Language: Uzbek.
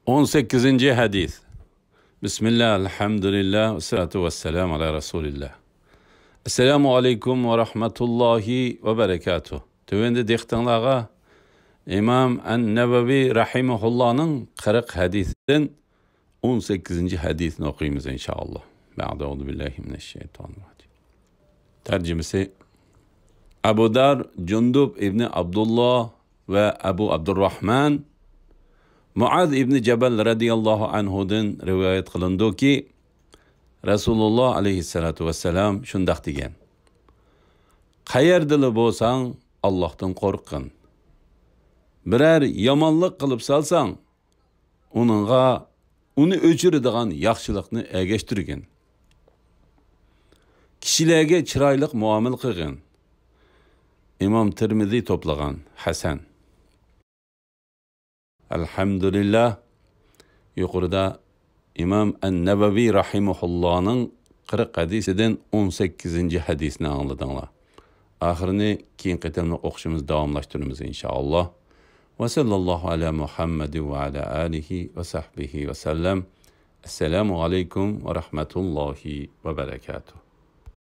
18. hadis. Bismillah, elhamdülillah, ve salatu ve selamu ala Resulillah. Esselamu aleykum ve rahmetullahi ve berekatuh. Tövende dehtanlağa İmam En-Nevevi Rahimahullah'ın 40 hadisinden 18. hadisini okuyumuz inşallah. Ba'de billahi mineşşeytanirracim. Tercümesi Abu Dar Cundub İbni Abdullah ve Abu Abdurrahman Muaz İbni Cebel radiyallahu anhudan rivayet kılındı ki Resulullah aleyhissalatu vesselam şundaq degan: qayerdili bo'lsang Allohdan qo'rqin. Birer yomonlik qilib salsang, uni o'chiradigan yaxshilikni ergashtirgin. Kishilarga chiroyli muomala qilgin. İmam Tirmizi to'plagan Hasan. Elhamdülillah, yuqorida İmam En-Nevevi Rahimahullah'ın 40 hadisinden 18. hadisini anladыңlar. Ahirini keyin qitimni o'qishimiz davomlashtiramiz inshaalloh. Ve sallallahu ala Muhammed ve ala alihi ve sahbihi ve sellem. Esselamu aleyküm ve rahmetullahi ve berekatuhu.